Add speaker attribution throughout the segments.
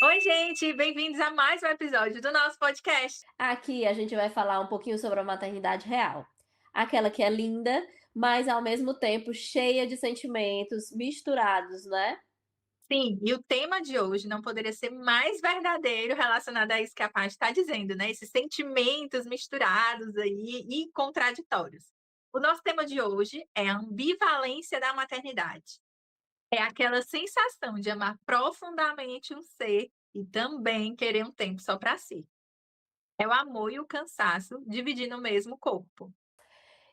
Speaker 1: Oi, gente, bem-vindos a mais um episódio do nosso podcast.
Speaker 2: Aqui a gente vai falar um pouquinho sobre a maternidade real. Aquela que é linda, mas ao mesmo tempo cheia de sentimentos misturados, né?
Speaker 1: Sim, e o tema de hoje não poderia ser mais verdadeiro relacionado a isso que a Paty está dizendo, né? Esses sentimentos misturados aí e contraditórios. O nosso tema de hoje é a ambivalência da maternidade. É aquela sensação de amar profundamente um ser e também querer um tempo só para si. É o amor e o cansaço dividindo o mesmo corpo.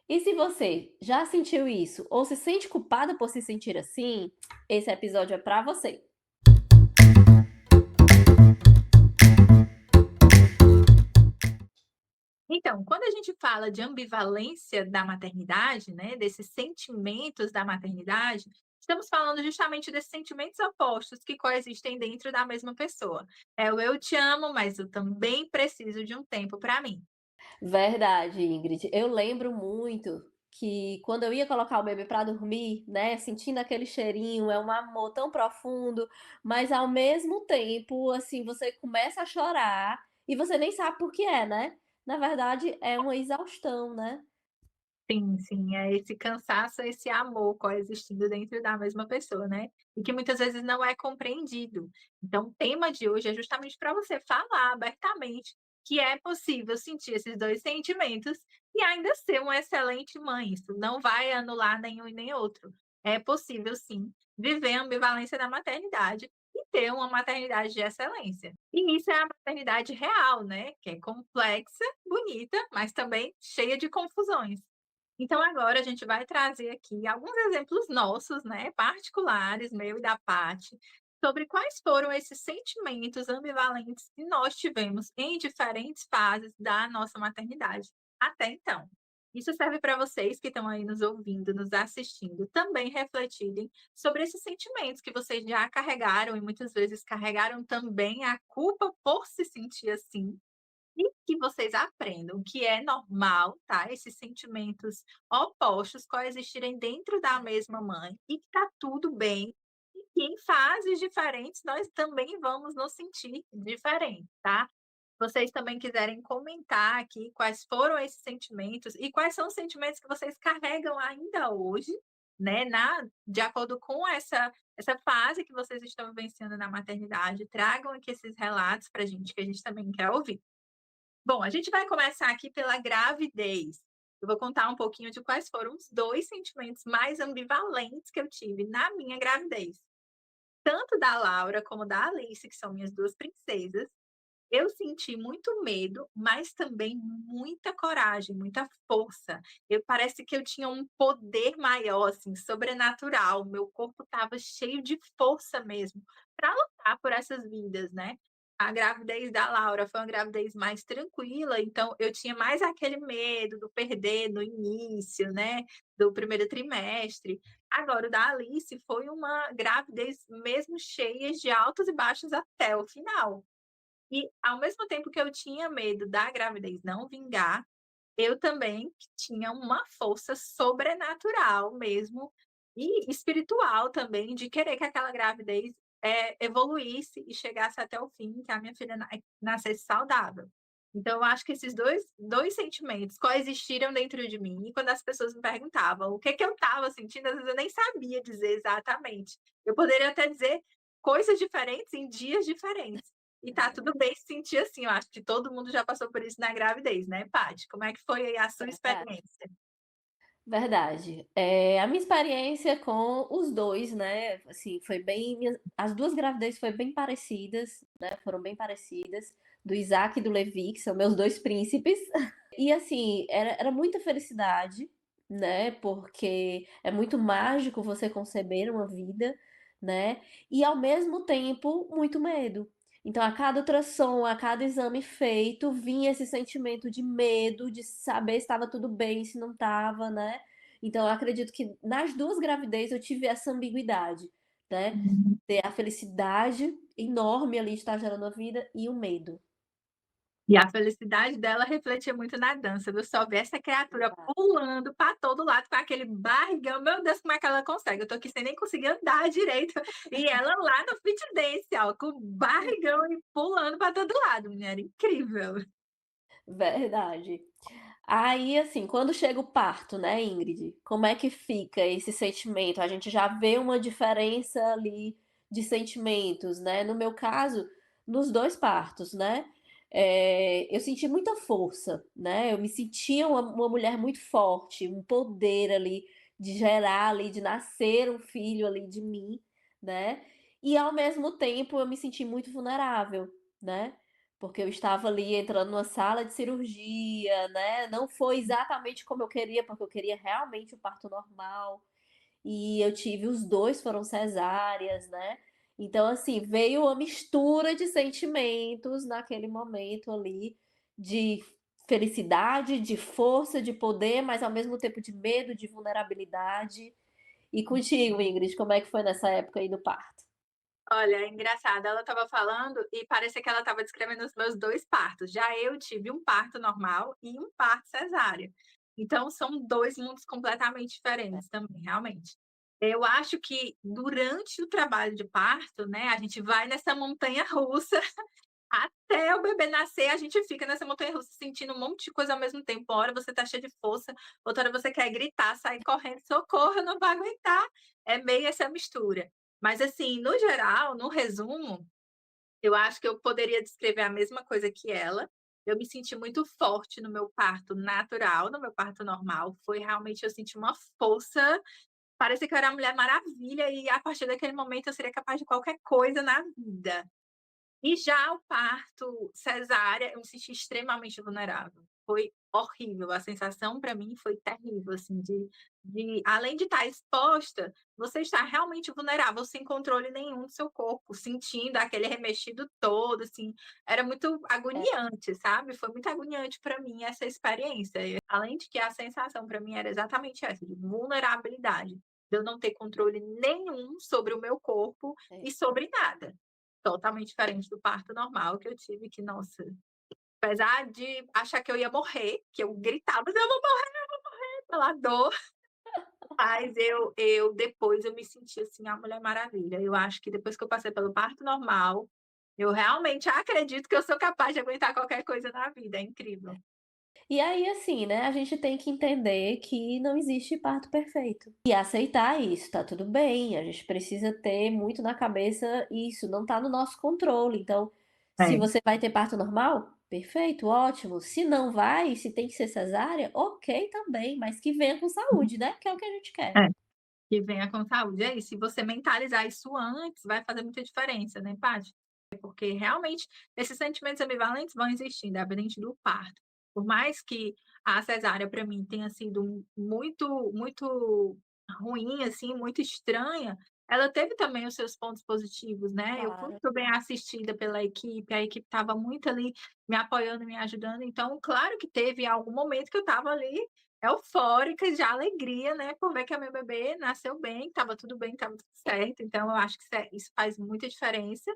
Speaker 2: E se você já sentiu isso ou se sente culpada por se sentir assim, esse episódio é pra você.
Speaker 1: Então, quando a gente fala de ambivalência da maternidade, né, desses sentimentos da maternidade, estamos falando justamente desses sentimentos opostos que coexistem dentro da mesma pessoa. É o eu te amo, mas eu também preciso de um tempo para mim.
Speaker 2: Verdade, Ingrid. Eu lembro muito que quando eu ia colocar o bebê pra dormir, né, sentindo aquele cheirinho, é um amor tão profundo, mas ao mesmo tempo, assim, você começa a chorar e você nem sabe por que é, né? Na verdade, é uma exaustão, né?
Speaker 1: Sim, sim, é esse cansaço, esse amor coexistindo dentro da mesma pessoa, né, e que muitas vezes não é compreendido. Então o tema de hoje é justamente para você falar abertamente que é possível sentir esses 2 sentimentos e ainda ser uma excelente mãe, isso não vai anular nenhum e nem outro. É possível sim, viver a ambivalência da maternidade e ter uma maternidade de excelência. E isso é a maternidade real, né, que é complexa, bonita, mas também cheia de confusões. Então agora a gente vai trazer aqui alguns exemplos nossos, né, particulares, meu e da Paty, sobre quais foram esses sentimentos ambivalentes que nós tivemos em diferentes fases da nossa maternidade até então. Isso serve para vocês que estão aí nos ouvindo, nos assistindo, também refletirem sobre esses sentimentos que vocês já carregaram e muitas vezes carregaram também a culpa por se sentir assim, e que vocês aprendam que é normal, tá, esses sentimentos opostos coexistirem dentro da mesma mãe e que tá tudo bem, e que em fases diferentes nós também vamos nos sentir diferentes, tá. Vocês também quiserem comentar aqui quais foram esses sentimentos e quais são os sentimentos que vocês carregam ainda hoje, né, de acordo com essa fase que vocês estão vivenciando na maternidade, tragam aqui esses relatos pra gente, que a gente também quer ouvir. Bom, a gente vai começar aqui pela gravidez. Eu vou contar um pouquinho de quais foram os 2 sentimentos mais ambivalentes que eu tive na minha gravidez. Tanto da Laura como da Alice, que são minhas 2 princesas, eu senti muito medo, mas também muita coragem, muita força. Parece que eu tinha um poder maior, assim, sobrenatural, meu corpo estava cheio de força mesmo, para lutar por essas vidas, né. A gravidez da Laura foi uma gravidez mais tranquila, então eu tinha mais aquele medo do perder no início, né, do primeiro trimestre. Agora o da Alice foi uma gravidez mesmo cheia de altos e baixos até o final. E ao mesmo tempo que eu tinha medo da gravidez não vingar, eu também tinha uma força sobrenatural mesmo, e espiritual também, de querer que aquela gravidez, evoluísse e chegasse até o fim, que a minha filha nascesse saudável. Então eu acho que esses dois sentimentos coexistiram dentro de mim, e quando as pessoas me perguntavam o que que eu estava sentindo, às vezes eu nem sabia dizer exatamente. Eu poderia até dizer coisas diferentes em dias diferentes. E tá tudo bem se sentir assim, eu acho que todo mundo já passou por isso na gravidez, né, Paty? Como é que foi a sua
Speaker 2: Verdade.
Speaker 1: experiência?
Speaker 2: Verdade. A minha experiência com os 2, né, assim, foi bem as 2 gravidezes foi bem parecidas, né, foram bem parecidas, do Isaac e do Levi, que são meus 2 príncipes. E assim, era muita felicidade, né, porque é muito mágico você conceber uma vida, né, e ao mesmo tempo muito medo. Então a cada ultrassom, a cada exame feito, vinha esse sentimento de medo, de saber se estava tudo bem, se não estava, né. Então eu acredito que nas 2 gravidez eu tive essa ambiguidade, né,
Speaker 1: Uhum.
Speaker 2: ter a felicidade enorme ali de estar gerando a vida e o medo.
Speaker 1: E a felicidade dela refletia muito na dança, viu, só ver essa criatura
Speaker 2: Exato.
Speaker 1: pulando pra todo lado com aquele barrigão, meu Deus, como é que ela consegue? Eu tô aqui sem nem conseguir andar direito, e ela lá no fit dance, ó, com o barrigão e pulando pra todo lado, menina, era incrível.
Speaker 2: Verdade. Aí, assim, quando chega o parto, né, Ingrid, como é que fica esse sentimento? A gente já vê uma diferença ali de sentimentos, né? No meu caso, nos 2 partos, né, eu senti muita força, né, eu me sentia uma mulher muito forte, um poder ali de gerar ali, de nascer um filho ali de mim, né, e ao mesmo tempo eu me senti muito vulnerável, né. Porque eu estava ali entrando numa sala de cirurgia, né, não foi exatamente como eu queria, porque eu queria realmente o parto normal, e eu tive os 2 foram cesáreas, né. Então, assim, veio uma mistura de sentimentos naquele momento ali, de felicidade, de força, de poder, mas ao mesmo tempo de medo, de vulnerabilidade. E contigo, Ingrid, como é que foi nessa época aí do parto?
Speaker 1: Olha, é engraçado, ela estava falando e parecia que ela estava descrevendo os meus 2 partos, já eu tive um parto normal e um parto cesárea. Então são 2 mundos completamente diferentes também, realmente. Eu acho que durante o trabalho de parto, né, a gente vai nessa montanha russa até o bebê nascer, a gente fica nessa montanha-russa sentindo um monte de coisa ao mesmo tempo. Uma hora você tá cheia de força, outra hora você quer gritar, sair correndo: "Socorro, eu não vou aguentar". É meio essa mistura. Mas, assim, no geral, no resumo, eu acho que eu poderia descrever a mesma coisa que ela. Eu me senti muito forte no meu parto natural, no meu parto normal. Foi realmente eu senti uma força, parecia que eu era a Mulher Maravilha e a partir daquele momento eu seria capaz de qualquer coisa na vida. E já o parto cesárea, eu me senti extremamente vulnerável. Foi horrível, a sensação para mim foi terrível, assim, de além de estar exposta, você está realmente vulnerável, sem controle nenhum do seu corpo, sentindo aquele remexido todo, assim, era muito
Speaker 2: É,
Speaker 1: agoniante, sabe, foi muito agoniante para mim essa experiência. E além de que a sensação para mim era exatamente essa, de vulnerabilidade, de eu não ter controle nenhum sobre o meu corpo
Speaker 2: é.
Speaker 1: e sobre nada. Totalmente diferente do parto normal que eu tive, que nossa, apesar de achar que eu ia morrer, que eu gritava: "Eu vou morrer pela dor", mas eu depois eu me senti, assim, a Mulher Maravilha. Eu acho que depois que eu passei pelo parto normal, eu realmente acredito que eu sou capaz de aguentar qualquer coisa na vida, é incrível.
Speaker 2: E aí, assim, né, a gente tem que entender que não existe parto perfeito. E aceitar isso, tá tudo bem, a gente precisa ter muito na cabeça isso, não tá no nosso controle. Então, se
Speaker 1: É.
Speaker 2: você vai ter parto normal, perfeito, ótimo. Se não vai, se tem que ser cesárea, ok também, mas que venha com saúde, né, que é o que a gente quer.
Speaker 1: É. Que venha com saúde. É isso, se você mentalizar isso antes, vai fazer muita diferença, né, Paty? Porque realmente esses sentimentos ambivalentes vão existir, independente do parto. Por mais que a cesárea para mim tenha sido muito ruim, assim, muito estranha, ela teve também os seus pontos positivos, né. Eu fui
Speaker 2: Claro,
Speaker 1: muito bem assistida pela equipe, a equipe estava muito ali me apoiando, me ajudando, então claro que teve algum momento que eu estava ali eufórica de alegria, né, por ver que a meu bebê nasceu bem, estava tudo bem, estava tudo certo, então eu acho que isso faz muita diferença.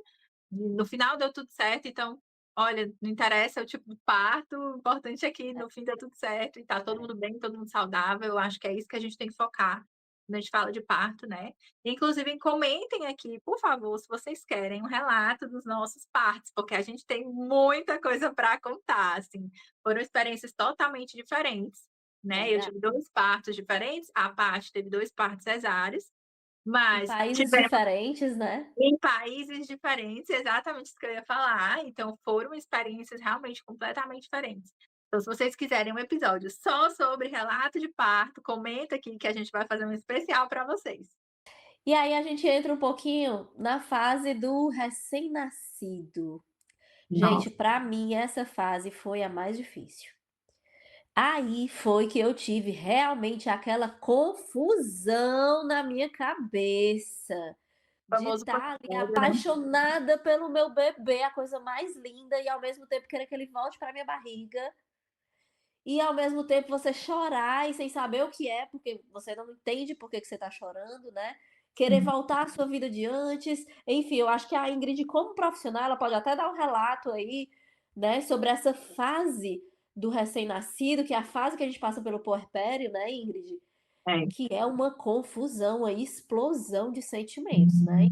Speaker 1: No final deu tudo certo, então, olha, não interessa o tipo de parto, o importante é que no fim deu tudo certo e tá todo
Speaker 2: é,
Speaker 1: mundo bem, todo mundo saudável, eu acho que é isso que a gente tem que focar quando a gente fala de parto, né. Inclusive comentem aqui, por favor, se vocês querem um relato dos nossos partos, porque a gente tem muita coisa para contar, assim, foram experiências totalmente diferentes, né. Eu
Speaker 2: verdade.
Speaker 1: tive 2 partos diferentes, a Paty teve 2 partos cesáreos,
Speaker 2: Em
Speaker 1: mas
Speaker 2: países
Speaker 1: tivemos
Speaker 2: diferentes, né.
Speaker 1: em países diferentes, exatamente isso que eu ia falar, então foram experiências realmente completamente diferentes. Então se vocês quiserem um episódio só sobre relato de parto, comenta aqui que a gente vai fazer um especial para vocês.
Speaker 2: E aí a gente entra um pouquinho na fase do recém-nascido. Gente,
Speaker 1: Nossa,
Speaker 2: pra mim essa fase foi a mais difícil. Aí foi que eu tive realmente aquela confusão na minha cabeça,
Speaker 1: o
Speaker 2: de
Speaker 1: famoso
Speaker 2: estar ali
Speaker 1: puerpério, né.
Speaker 2: apaixonada pelo meu bebê, a coisa mais linda, e ao mesmo tempo querer que ele volte para minha barriga, e ao mesmo tempo você chorar e sem saber o que é, porque você não entende por que que você está chorando, né. Querer
Speaker 1: Sim.
Speaker 2: voltar à sua vida de antes, enfim, eu acho que a Ingrid como profissional, ela pode até dar um relato aí, né, sobre essa fase do recém-nascido, que é a fase que a gente passa pelo puerpério, né, Ingrid,
Speaker 1: É.
Speaker 2: que é uma confusão, uma explosão de sentimentos, né.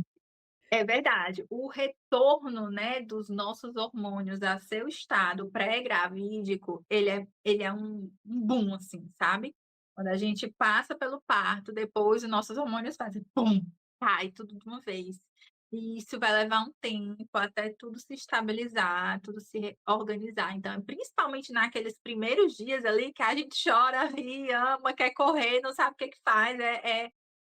Speaker 1: É verdade. O retorno, né, dos nossos hormônios a seu estado pré-gravídico, ele é um boom, assim, sabe. Quando a gente passa pelo parto, depois os nossos hormônios fazem pum, cai tudo de uma vez. E isso vai levar um tempo até tudo se estabilizar, tudo se reorganizar. Então, principalmente naqueles primeiros dias ali que a gente chora, ri, ama, quer correr, não sabe o que que faz, é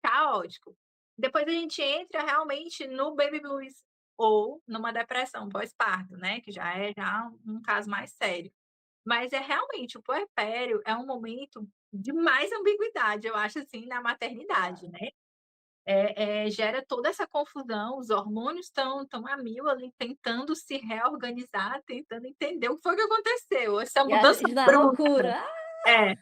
Speaker 1: caótico. Depois a gente entra realmente no baby blues ou numa depressão pós-parto, né, que já um caso mais sério. Mas é realmente o puerpério é um momento de mais ambiguidade, eu acho, assim, na maternidade, né. Gera toda essa confusão, os hormônios estão a mil ali tentando se reorganizar, tentando entender o que foi que aconteceu, essa
Speaker 2: E a
Speaker 1: mudança
Speaker 2: gente na
Speaker 1: brusca.
Speaker 2: loucura.
Speaker 1: É.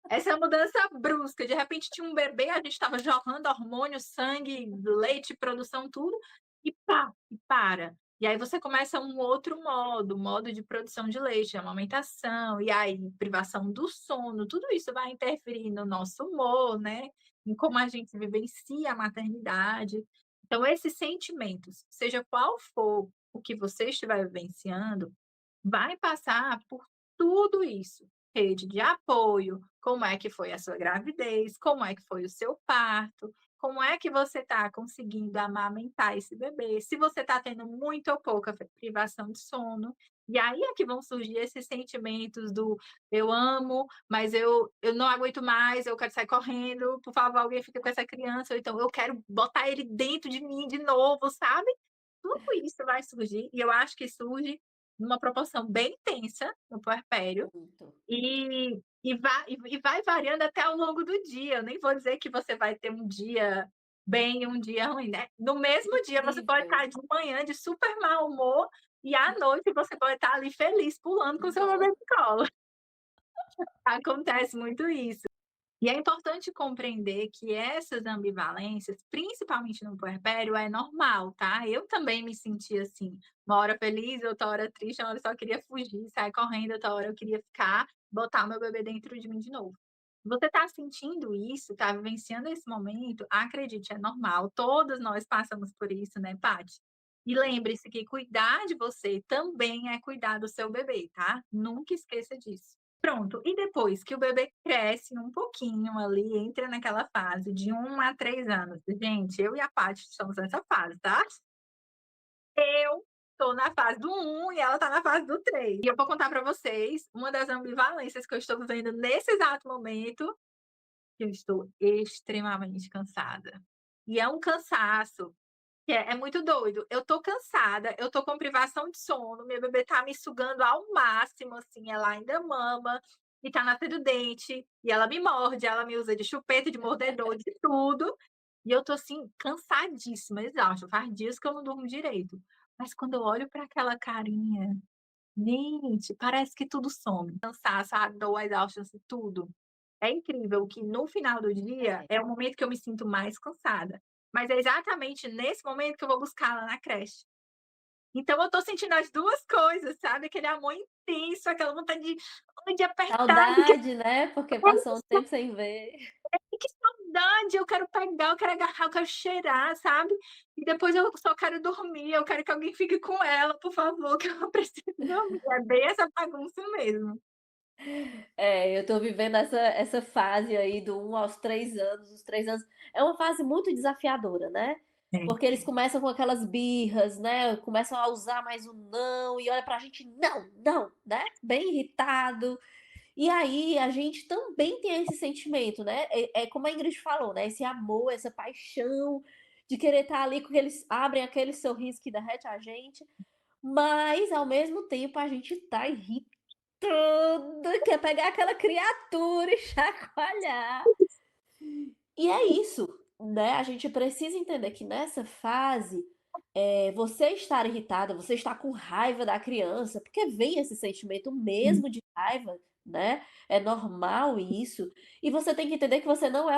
Speaker 1: Essa mudança brusca, de repente tinha um bebê, a gente estava jorrando hormônio, sangue, leite, produção, tudo, e pá, e para. E aí você começa um outro modo, modo de produção de leite, amamentação, e aí privação do sono, tudo isso vai interferir no nosso humor, né, em como a gente vivencia a maternidade. Então esses sentimentos, seja qual for o que você estiver vivenciando, vai passar por tudo isso, rede de apoio, como é que foi a sua gravidez, como é que foi o seu parto, como é que você está conseguindo amamentar esse bebê, se você está tendo muito ou pouca privação de sono. E aí é que vão surgir esses sentimentos do eu amo, mas eu não aguento mais, eu quero sair correndo, por favor, alguém fica com essa criança, ou então eu quero botar ele dentro de mim de novo, sabe? Tudo isso vai surgir, e eu acho que surge numa proporção bem intensa no puerpério,
Speaker 2: Muito.
Speaker 1: e vai variando até ao longo do dia. Eu nem vou dizer que você vai ter um dia bem e um dia ruim, né. No mesmo dia você pode
Speaker 2: Incrível.
Speaker 1: estar de manhã de super mau humor e à noite você pode estar ali feliz pulando com seu bebê
Speaker 2: Não.
Speaker 1: no colo. Acontece muito isso. E é importante compreender que essas ambivalências, principalmente no puerpério, é normal, tá? Eu também me senti assim, uma hora feliz, outra hora triste, uma hora eu só queria fugir, sair correndo, outra hora eu queria ficar, botar o meu bebê dentro de mim de novo. Você está sentindo isso, está vivenciando esse momento, acredite, é normal, todas nós passamos por isso, né, Paty? E lembre-se que cuidar de você também é cuidar do seu bebê, tá? Nunca esqueça disso. Pronto, e depois que o bebê cresce um pouquinho ali, entra naquela fase de 1 a 3 anos. Gente, eu e a Paty estamos nessa fase, tá? Eu tô na fase do 1 e ela tá na fase do 3. E eu vou contar pra vocês uma das ambivalências que eu estou vivendo nesse exato momento, que eu estou extremamente cansada. E é um cansaço que é muito doido. Eu tô cansada, eu tô com privação de sono, meu bebê tá me sugando ao máximo, assim, ela ainda mama e tá nascendo dente, e ela me morde, ela me usa de chupeta, de mordedor, de tudo. E eu tô, assim, cansadíssima, exausta, faz dias que eu não durmo direito. Mas quando eu olho para aquela carinha, gente, parece que tudo some. Cansaço, a dor, a exaustância, tudo. É incrível que no final do dia
Speaker 2: É.
Speaker 1: é o momento que eu me sinto mais cansada, mas é exatamente nesse momento que eu vou buscá-la na creche. Então eu tô sentindo as 2 coisas, sabe, aquele amor intenso, aquela vontade de apertar, de que
Speaker 2: Saudade, né, porque passou um tempo sem ver.
Speaker 1: que saudade, eu quero pegar, eu quero agarrar, eu quero cheirar, sabe. E depois eu só quero dormir, eu quero que alguém fique com ela, por favor, que eu preciso dormir. É bem essa bagunça mesmo.
Speaker 2: É, eu tô vivendo essa fase aí do 1 aos 3 anos. Os 3 anos é uma fase muito desafiadora, né,
Speaker 1: É.
Speaker 2: porque eles começam com aquelas birras, né, começam a usar mais o não e olha pra gente: "Não, não", né, bem irritado. E aí a gente também tem esse sentimento, né, é como a Ingrid falou, né, esse amor, essa paixão de querer estar ali com eles abrem aquele sorriso que derrete a gente, mas ao mesmo tempo a gente tá quer pegar aquela criatura e chacoalhar. E é isso, né, a gente precisa entender que nessa fase, você estar irritada, você estar com raiva da criança, porque vem esse sentimento mesmo de raiva, né, é normal isso, e você tem que entender que você não é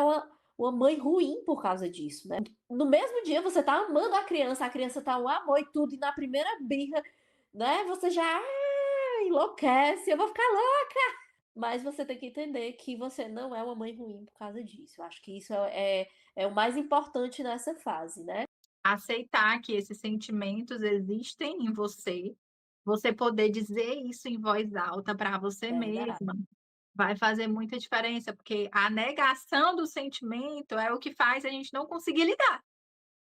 Speaker 2: uma mãe ruim por causa disso, né. No mesmo dia você tá amando a criança tá um amor e tudo, e na primeira birra, né, você já: enlouquece, eu vou ficar louca. Mas você tem que entender que você não é uma mãe ruim por causa disso. Eu acho que isso é o mais importante nessa fase, né.
Speaker 1: Aceitar que esses sentimentos existem em você, você poder dizer isso em voz alta para você
Speaker 2: Verdade.
Speaker 1: mesma, vai fazer muita diferença, porque a negação do sentimento é o que faz a gente não conseguir lidar.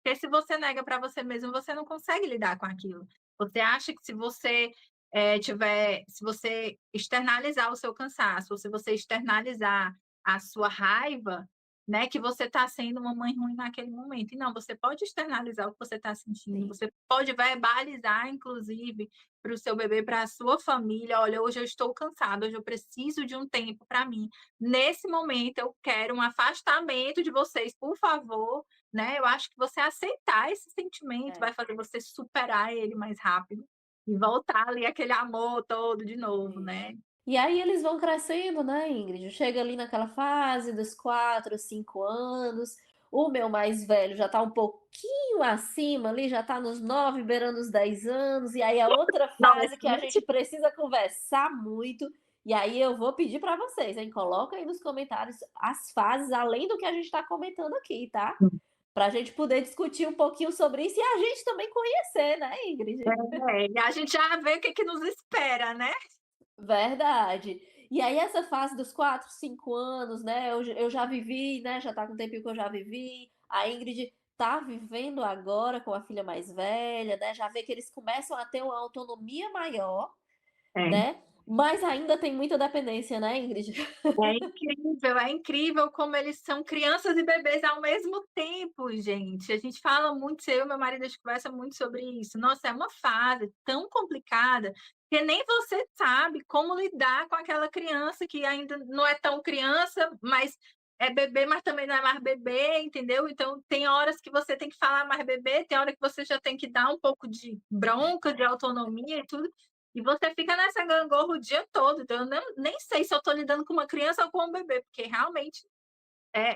Speaker 1: Porque se você nega para você mesmo, você não consegue lidar com aquilo. Você acha que se você, se você externalizar o seu cansaço, ou se você externalizar a sua raiva, né, que você está sendo uma mãe ruim naquele momento. E não, você pode externalizar o que você está sentindo,
Speaker 2: Sim,
Speaker 1: você pode verbalizar, inclusive, para o seu bebê, para a sua família: "Olha, hoje eu estou cansada, hoje eu preciso de um tempo para mim. Nesse momento eu quero um afastamento de vocês, por favor", né, eu acho que você aceitar esse sentimento
Speaker 2: é,
Speaker 1: vai fazer você superar ele mais rápido e voltar ali aquele amor todo de novo,
Speaker 2: isso.
Speaker 1: né.
Speaker 2: E aí eles vão crescendo, né, Ingrid, chega ali naquela fase dos 4, 5 anos, o meu mais velho já tá um pouquinho acima ali, já tá nos 9, beirando os 10 anos, e aí é outra fase que a
Speaker 1: Adolescente
Speaker 2: gente precisa conversar muito, e aí eu vou pedir para vocês, hein, coloca aí nos comentários as fases além do que a gente tá comentando aqui, tá? Pra gente poder discutir um pouquinho sobre isso e a gente também conhecer, né, Ingrid?
Speaker 1: e a gente já vê o que que nos espera, né.
Speaker 2: Verdade. E aí essa fase dos 4, 5 anos, né, eu já vivi, né, já tá com um tempinho que eu já vivi, a Ingrid tá vivendo agora com a filha mais velha, né, já vê que eles começam a ter uma autonomia maior,
Speaker 1: É.
Speaker 2: né, mas ainda tem muita dependência, né, Ingrid?
Speaker 1: É incrível como eles são crianças e bebês ao mesmo tempo, gente. A gente fala muito, eu e meu marido, a gente conversa muito sobre isso. Nossa, é uma fase tão complicada, que nem você sabe como lidar com aquela criança que ainda não é tão criança, mas é bebê, mas também não é mais bebê, entendeu? Então tem horas que você tem que falar mais bebê, tem hora que você já tem que dar um pouco de bronca, de autonomia e tudo. E você fica nessa gangorra o dia todo, então eu nem sei se eu estou lidando com uma criança ou com um bebê, porque realmente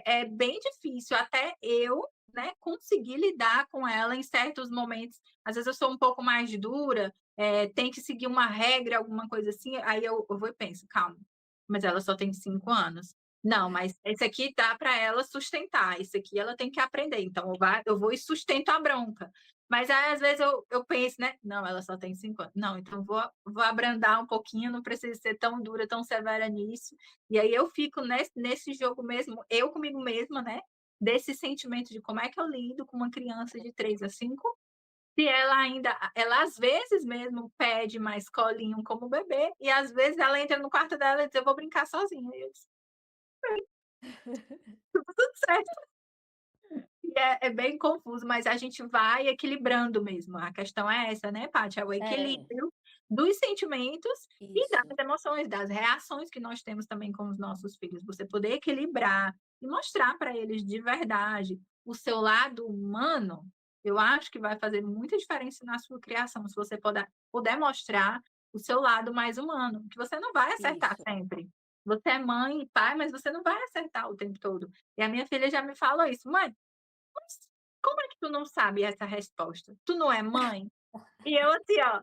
Speaker 1: é bem difícil até eu, né, conseguir lidar com ela em certos momentos. Às vezes eu sou um pouco mais dura, tem que seguir uma regra, alguma coisa assim, aí eu vou e penso: "Calma, mas ela só tem 5 anos. Não, mas esse aqui dá para ela sustentar, esse aqui ela tem que aprender, então eu vou e sustento a bronca". Mas aí às vezes eu penso, né: "Não, ela só tem 5 anos. Não, então vou abrandar um pouquinho, não preciso ser tão dura, tão severa nisso". E aí eu fico nesse jogo mesmo, eu comigo mesma, né, desse sentimento de como é que eu lido com uma criança de 3 a 5, se ela às vezes mesmo pede mais colinho como bebê, e às vezes ela entra no quarto dela e diz: "Eu vou brincar sozinha", e eu disse: "Tudo certo". E é bem confuso, mas a gente vai equilibrando mesmo, a questão é essa, né, Paty, é o
Speaker 2: É,
Speaker 1: equilíbrio dos sentimentos e das
Speaker 2: isso,
Speaker 1: emoções, das reações que nós temos também com os nossos filhos. Você poder equilibrar e mostrar para eles de verdade o seu lado humano, eu acho que vai fazer muita diferença na sua criação, se você puder mostrar o seu lado mais humano, que você não vai acertar
Speaker 2: isso.
Speaker 1: sempre. Você é mãe e pai, mas você não vai acertar o tempo todo. E a minha filha já me falou isso: "Mãe, mas como é que tu não sabe essa resposta? Tu não é mãe?" E eu assim, ó: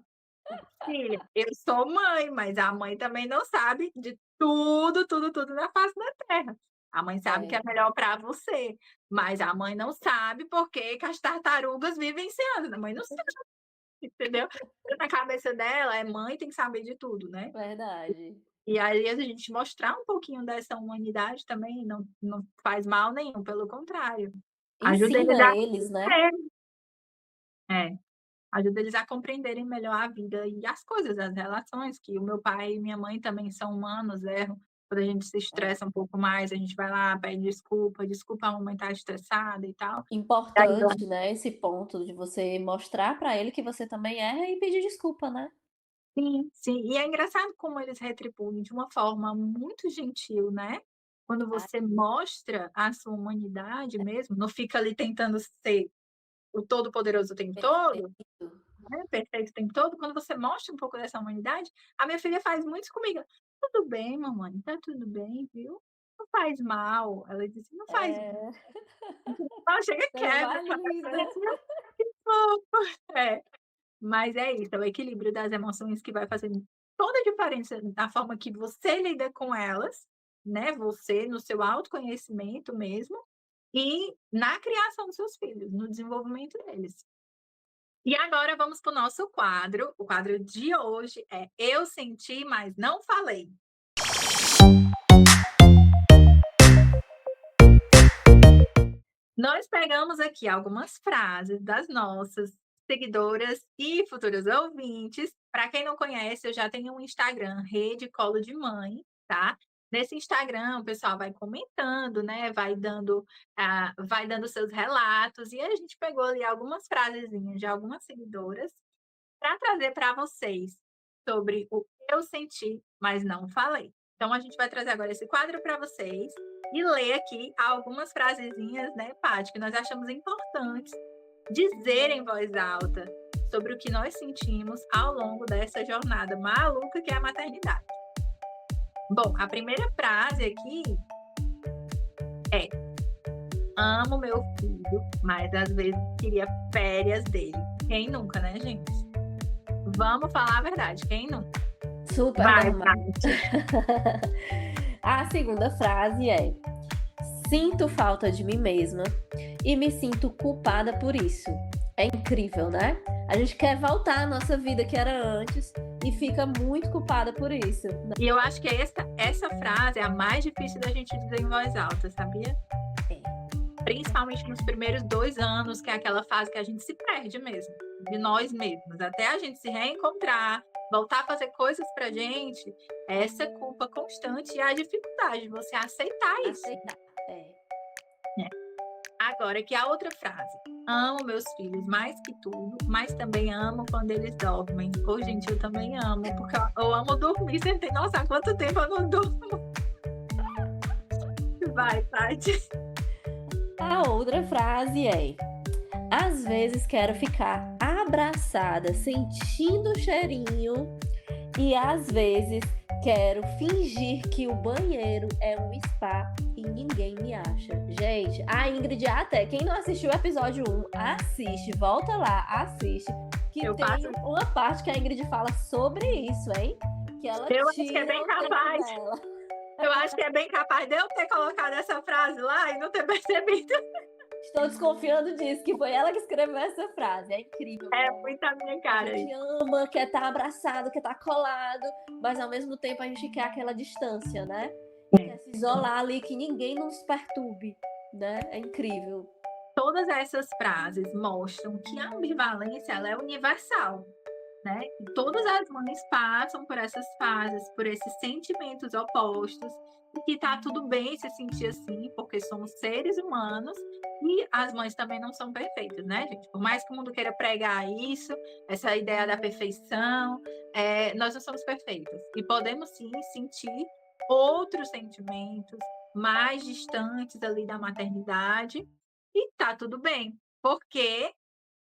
Speaker 1: "Filha, eu sou mãe, mas a mãe também não sabe de tudo, tudo, tudo na face da terra. A mãe sabe o que é
Speaker 2: É,
Speaker 1: melhor para você, mas a mãe não sabe por que que as tartarugas vivem sem asas, a mãe não sabe", entendeu? Na cabeça dela, é mãe, tem que saber de tudo, né.
Speaker 2: verdade.
Speaker 1: E aí a gente mostrar um pouquinho dessa humanidade também não faz mal nenhum, pelo contrário, ajuda eles
Speaker 2: Ensina
Speaker 1: a
Speaker 2: eles, né?
Speaker 1: crescerem. É. Ajuda eles a compreenderem melhor a vida e as coisas, as relações, que o meu pai e minha mãe também são humanos, erram. Quando a gente se
Speaker 2: É.
Speaker 1: estressa um pouco mais, a gente vai lá, pede desculpa: "Desculpa, a mamãe tá estressada e tal". E aí ela
Speaker 2: Importante, né, esse ponto de você mostrar pra ele que você também erra e pedir desculpa, né.
Speaker 1: sim, sim. E é engraçado como eles retribuem de uma forma muito gentil, né. Quando
Speaker 2: Ah,
Speaker 1: você mostra a sua humanidade mesmo, não fica ali tentando ser o todo poderoso o tempo todo,
Speaker 2: perfeito.
Speaker 1: né, perfeito o tempo todo, quando você mostra um pouco dessa humanidade, a minha filha faz muito isso comigo: "Tudo bem mamãe, tá tudo bem, viu, não faz mal", ela disse: "Não faz mal".
Speaker 2: É,
Speaker 1: Ela chega e
Speaker 2: coisa
Speaker 1: quebra
Speaker 2: mais
Speaker 1: com a
Speaker 2: linda.
Speaker 1: pessoa, que fofo. É, mas é isso, é o equilíbrio das emoções que vai fazer toda a diferença na forma que você lida com elas, né, você no seu autoconhecimento mesmo, e na criação dos seus filhos, no desenvolvimento deles. E agora vamos para o nosso quadro. O quadro de hoje é Eu Senti, mas não falei. Nós pegamos aqui algumas frases das nossas seguidoras e futuros ouvintes. Para quem não conhece, eu já tenho um Instagram, Rede Colo de Mãe, tá? Nesse Instagram, o pessoal vai comentando, né? Vai dando seus relatos. E a gente pegou ali algumas frasezinhas de algumas seguidoras para trazer para vocês sobre o que eu senti, mas não falei. Então, a gente vai trazer agora esse quadro para vocês e ler aqui algumas frasezinhas, né, Paty, que nós achamos importantes dizer em voz alta sobre o que nós sentimos ao longo dessa jornada maluca que é a maternidade. Bom, a primeira frase aqui é: amo meu filho, mas às vezes queria férias dele. Quem nunca, né, gente? Vamos falar a verdade, quem nunca?
Speaker 2: Super
Speaker 1: Vai,
Speaker 2: normal.
Speaker 1: Paty.
Speaker 2: A segunda frase é: sinto falta de mim mesma e me sinto culpada por isso. É incrível, né? A gente quer voltar à nossa vida que era antes e fica muito culpada por isso.
Speaker 1: E eu acho que essa frase é a mais difícil da gente dizer em voz alta, sabia? Principalmente nos primeiros 2 anos, que é aquela fase que a gente se perde mesmo, de nós mesmos. Até a gente se reencontrar, voltar a fazer coisas pra gente, essa culpa constante e a dificuldade de você aceitar isso.
Speaker 2: Aceitar.
Speaker 1: Agora, que a outra frase. Amo meus filhos mais que tudo, mas também amo quando eles dormem. Ô, gente, eu também amo, porque eu amo dormir. Você tem noção há quanto tempo eu não durmo? Vai, Paty.
Speaker 2: A outra frase é: às vezes quero ficar abraçada, sentindo o cheirinho, e às vezes quero fingir que o banheiro é um spa e ninguém me acha. Gente, a Ingrid até, quem não assistiu o episódio 1, assiste, volta lá, assiste, que tem uma parte que a Ingrid fala sobre isso, hein? Que ela
Speaker 1: Eu acho que é
Speaker 2: tira
Speaker 1: bem
Speaker 2: o tempo
Speaker 1: capaz.
Speaker 2: dela.
Speaker 1: Eu acho que é bem capaz de eu ter colocado essa frase lá e não ter percebido.
Speaker 2: Estou desconfiando disso, que foi ela que escreveu essa frase. É incrível.
Speaker 1: É muito a minha
Speaker 2: A
Speaker 1: cara.
Speaker 2: gente ama, quer estar abraçado, quer estar colado, mas ao mesmo tempo a gente quer aquela distância, né? Quer se isolar ali, que ninguém nos perturbe, né? É incrível.
Speaker 1: Todas essas frases mostram que a ambivalência ela é universal, né? E todas as mães passam por essas fases, por esses sentimentos opostos, e que tá tudo bem se sentir assim, porque somos seres humanos e as mães também não são perfeitas, né, gente? Por mais que o mundo queira pregar isso, essa ideia da perfeição, nós não somos perfeitas e podemos sim sentir outros sentimentos mais distantes ali da maternidade e tá tudo bem, porque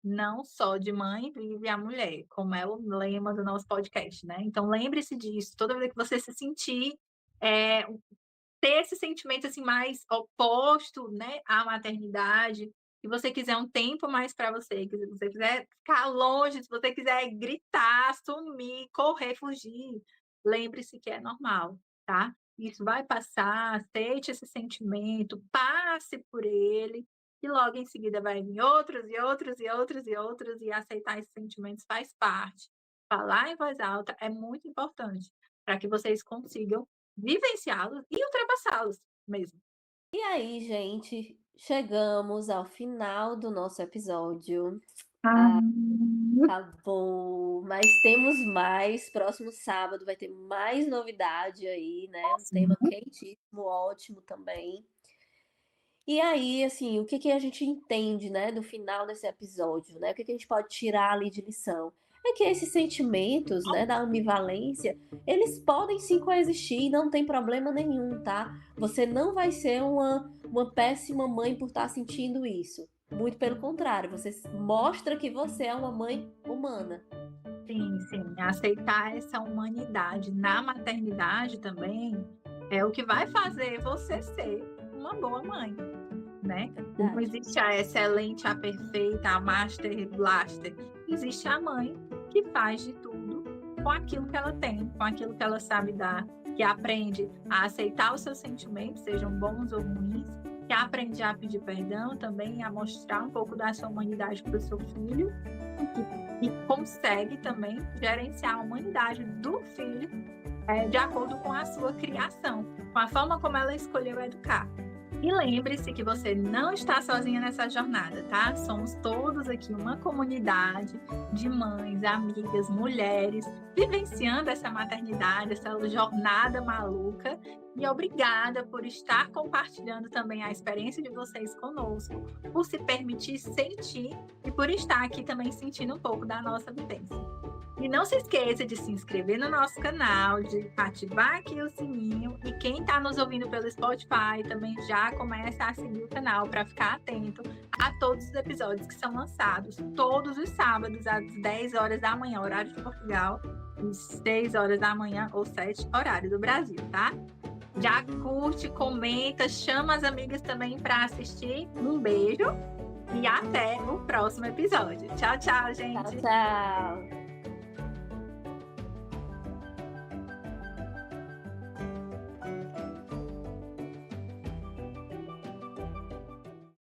Speaker 1: não só de mãe vive a mulher, como é o lema do nosso podcast, né? Então lembre-se disso, toda vez que você se sentir, ter esse sentimento assim mais oposto, né, à maternidade, se você quiser um tempo mais para você, se você quiser ficar longe, se você quiser gritar, sumir, correr, fugir, lembre-se que é normal, tá? Isso vai passar, aceite esse sentimento, passe por ele, e logo em seguida vai vir outros, e outros, e outros, e outros, e aceitar esses sentimentos faz parte. Falar em voz alta é muito importante para que vocês consigam vivenciá-los e ultrapassá-los mesmo.
Speaker 2: E aí, gente, chegamos ao final do nosso episódio. Acabou, mas temos mais. Próximo sábado vai ter mais novidade aí, né? Um tema quentíssimo, ótimo também. E aí, assim, o que que a gente entende, né, do final desse episódio, né? O que que a gente pode tirar ali de lição? É que esses sentimentos, né, da ambivalência, eles podem sim coexistir e não tem problema nenhum, tá? Você não vai ser uma péssima mãe por estar sentindo isso. Muito pelo contrário, você mostra que você é uma mãe humana.
Speaker 1: Sim, sim. Aceitar essa humanidade na maternidade também é o que vai fazer você ser uma boa mãe, né? Não existe a excelente, a perfeita, a master, blaster. Existe a mãe que faz de tudo com aquilo que ela tem, com aquilo que ela sabe dar, que aprende a aceitar os seus sentimentos, sejam bons ou ruins, que aprende a pedir perdão também, a mostrar um pouco da sua humanidade para o seu filho, e consegue também gerenciar a humanidade do filho de acordo com a sua criação, com a forma como ela escolheu educar. E lembre-se que você não está sozinha nessa jornada, tá? Somos todos aqui uma comunidade de mães, amigas, mulheres, vivenciando essa maternidade, essa jornada maluca. E obrigada por estar compartilhando também a experiência de vocês conosco, por se permitir sentir e por estar aqui também sentindo um pouco da nossa vivência. E não se esqueça de se inscrever no nosso canal, de ativar aqui o sininho. E quem está nos ouvindo pelo Spotify também já começa a seguir o canal para ficar atento a todos os episódios que são lançados todos os sábados às 10 horas da manhã, horário de Portugal, e 6 horas da manhã ou 7, horário do Brasil, tá? Já curte, comenta, chama as amigas também para assistir. Um beijo e até o próximo episódio. Tchau, tchau, gente.
Speaker 2: Tchau, tchau.